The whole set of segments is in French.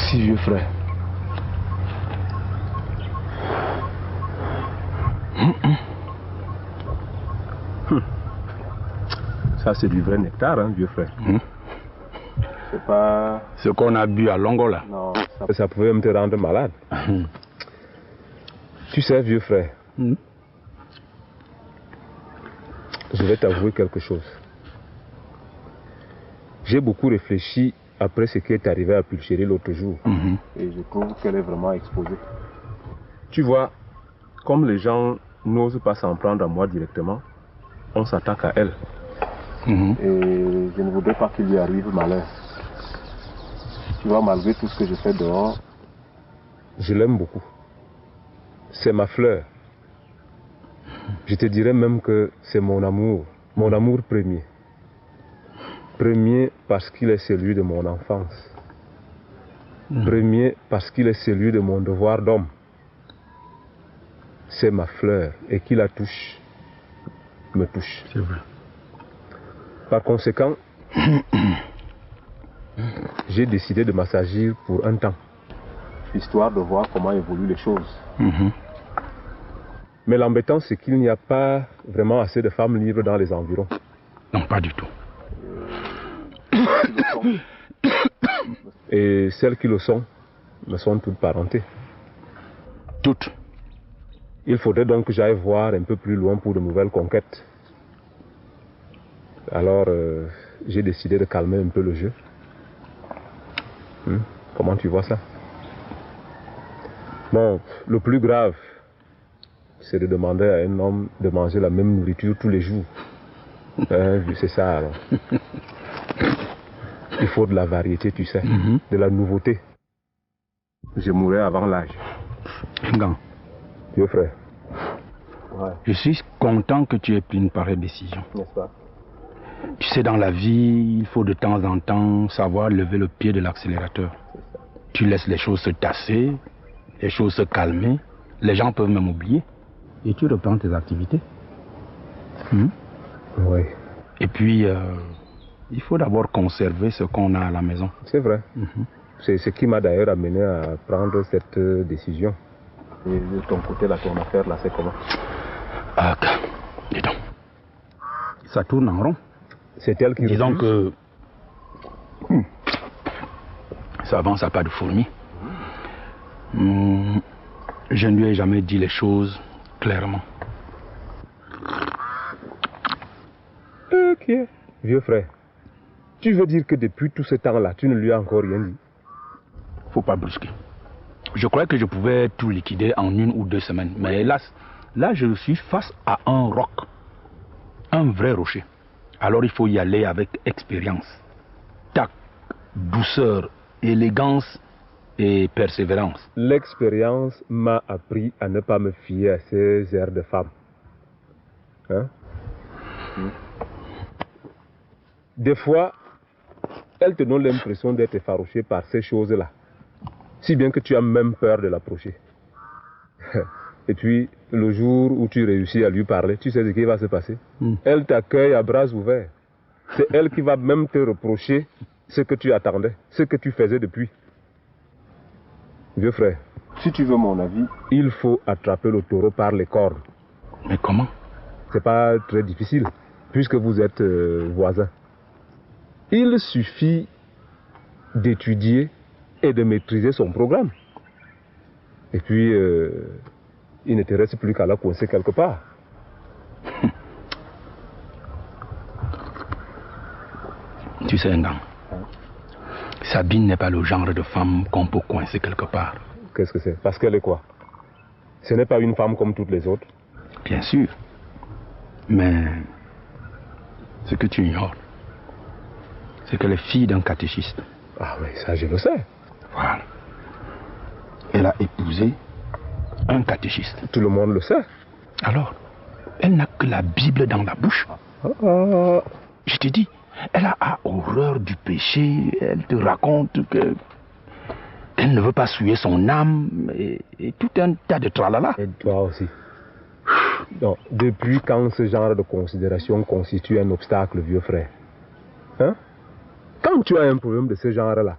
Merci, vieux frère. Ça, c'est du vrai nectar, hein, vieux frère. C'est pas... Ce qu'on a bu à Longola. Non, ça pouvait me te rendre malade. Tu sais, vieux frère, je vais t'avouer quelque chose. J'ai beaucoup réfléchi après ce qui est arrivé à Pulchéry l'autre jour. Et je trouve qu'elle est vraiment exposée. Tu vois, comme les gens n'osent pas s'en prendre à moi directement, on s'attaque à elle. Et je ne voudrais pas qu'il lui arrive malheur. Tu vois, malgré tout ce que je fais dehors, je l'aime beaucoup. C'est ma fleur. Je te dirais même que c'est mon amour premier. Premier parce qu'il est celui de mon enfance. Premier parce qu'il est celui de mon devoir d'homme. C'est ma fleur et qui la touche, me touche. C'est vrai. Par conséquent, j'ai décidé de m'assagir pour un temps, histoire de voir comment évoluent les choses. Mais l'embêtant, c'est qu'il n'y a pas vraiment assez de femmes libres dans les environs. Non, pas du tout. Et celles qui le sont, me sont toutes parentées. Toutes. Il faudrait donc que j'aille voir un peu plus loin pour de nouvelles conquêtes. Alors, j'ai décidé de calmer un peu le jeu. Comment tu vois ça? Bon, le plus grave, c'est de demander à un homme de manger la même nourriture tous les jours. C'est ça alors. Il faut de la variété, tu sais, de la nouveauté. Je mourrai avant l'âge. Ngan. Vieux frère. Ouais. Je suis content que tu aies pris une pareille décision. N'est-ce pas? Tu sais, dans la vie, il faut de temps en temps savoir lever le pied de l'accélérateur. Tu laisses les choses se tasser, les choses se calmer, les gens peuvent même oublier. Et tu reprends tes activités. Oui. Et puis, il faut d'abord conserver ce qu'on a à la maison. C'est vrai. C'est ce qui m'a d'ailleurs amené à prendre cette décision. Et de ton côté, là, ton affaire, là, c'est comment? Ah, dis donc. Ça tourne en rond. C'est elle qui... Disons que... ça avance à pas de fourmi. Je ne lui ai jamais dit les choses clairement. Ok. Vieux frère, tu veux dire que depuis tout ce temps-là, tu ne lui as encore rien dit? Faut pas brusquer. Je croyais que je pouvais tout liquider en 1 ou 2 semaines. Mais hélas, là je suis face à un roc. Un vrai rocher. Alors il faut y aller avec expérience. Tact, douceur, élégance et persévérance. L'expérience m'a appris à ne pas me fier à ces airs de femme. Des fois, elles te donnent l'impression d'être effarouchée par ces choses-là. Si bien que tu as même peur de l'approcher. Et puis, le jour où tu réussis à lui parler, tu sais ce qui va se passer. Elle t'accueille à bras ouverts. C'est elle qui va même te reprocher ce que tu attendais, ce que tu faisais depuis. Vieux frère, si tu veux mon avis, il faut attraper le taureau par les cornes. Mais comment? C'est pas très difficile, puisque vous êtes voisins. Il suffit d'étudier et de maîtriser son programme. Et puis, il ne te reste plus qu'à la coincer quelque part. Tu sais, Ngan, Sabine n'est pas le genre de femme qu'on peut coincer quelque part. Qu'est-ce que c'est? Parce qu'elle est quoi? Ce n'est pas une femme comme toutes les autres. Bien sûr. Mais ce que tu ignores, c'est qu'elle est fille d'un catéchiste. Ah oui, ça je le sais. Voilà. Elle a épousé un catéchiste. Tout le monde le sait. Alors, elle n'a que la Bible dans la bouche. Je te dis, elle a horreur du péché. Elle te raconte que elle ne veut pas souiller son âme et tout un tas de tralala. Et toi aussi. Non, depuis quand ce genre de considération constitue un obstacle, vieux frère? Quand tu as un problème de ce genre-là,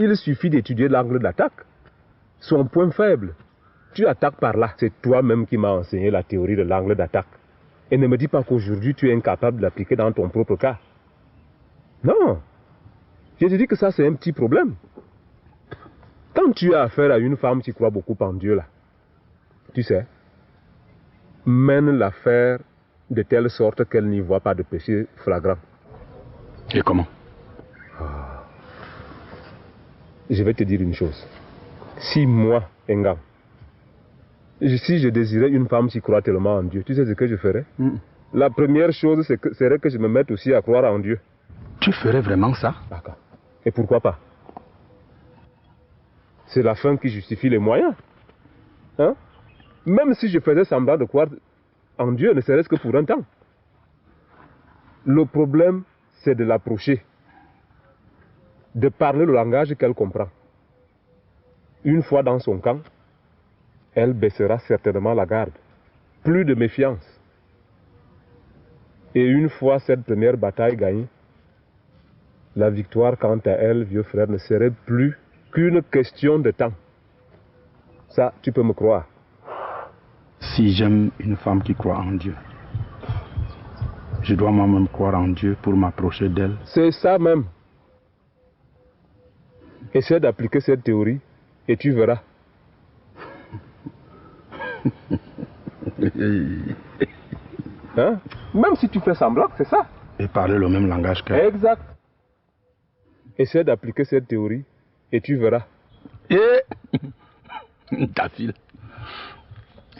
Il suffit d'étudier l'angle d'attaque. Son point faible. Tu attaques par là. C'est toi-même qui m'as enseigné la théorie de l'angle d'attaque. Et ne me dis pas qu'aujourd'hui tu es incapable de l'appliquer dans ton propre cas. Non. Je te dis que ça c'est un petit problème. Quand tu as affaire à une femme qui croit beaucoup en Dieu là, tu sais, mène l'affaire de telle sorte qu'elle n'y voit pas de péché flagrant. Et comment? Je vais te dire une chose. Si moi, Engam, si je désirais une femme qui croit tellement en Dieu, tu sais ce que je ferais? La première chose serait que je me mette aussi à croire en Dieu. Tu ferais vraiment ça? D'accord. Et pourquoi pas? C'est la fin qui justifie les moyens. Hein? Même si je faisais semblant de croire en Dieu, ne serait-ce que pour un temps. Le problème, c'est de l'approcher. De parler le langage qu'elle comprend. Une fois dans son camp, elle baissera certainement la garde. Plus de méfiance. Et une fois cette première bataille gagnée, la victoire, quant à elle, vieux frère, ne serait plus qu'une question de temps. Ça, tu peux me croire. Si j'aime une femme qui croit en Dieu, je dois moi-même croire en Dieu pour m'approcher d'elle. C'est ça même. Essaie d'appliquer cette théorie et tu verras. Hein? Même si tu fais semblant, c'est ça. Et parler le même langage qu'elle. Exact. Essaie d'appliquer cette théorie et tu verras. Et ta fille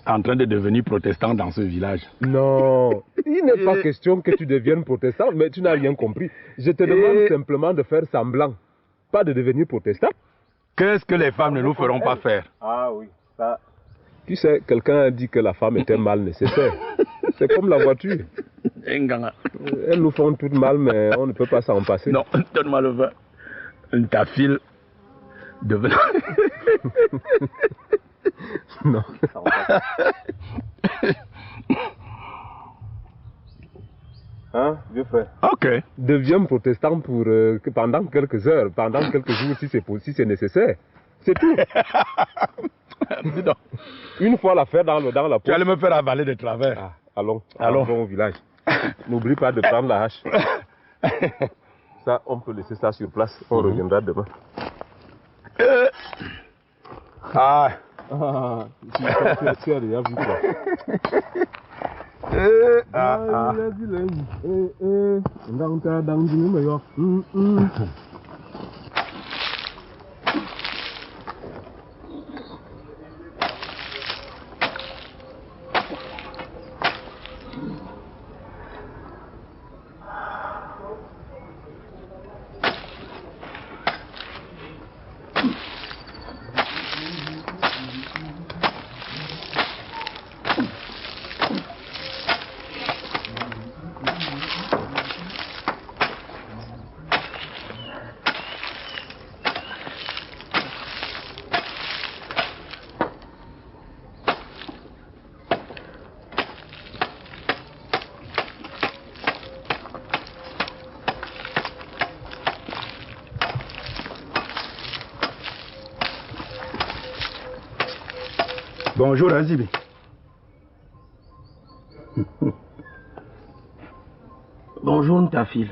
en train de devenir protestant dans ce village. Non, il n'est pas question que tu deviennes protestant, mais tu n'as rien compris. Je te demande simplement de faire semblant, pas de devenir protestant. Qu'est-ce que les femmes ne nous feront pas faire? Ah oui, ça. Tu sais, quelqu'un a dit que la femme était mal nécessaire. C'est comme la voiture. Elles nous font toutes mal, mais on ne peut pas s'en passer. Non, donne-moi le vin. Ta fille devenant... Non. Hein, vieux frère? Ok. Deviens protestant pour, pendant quelques heures, pendant quelques jours, si c'est nécessaire. C'est tout. Une fois l'affaire dans la poche. Tu allais me faire avaler de travers. Ah, allons au village. N'oublie pas de prendre la hache. Ça, on peut laisser ça sur place. On reviendra demain. Tu as déjà vu quoi? Bonjour Azibi. Bonjour ta fille.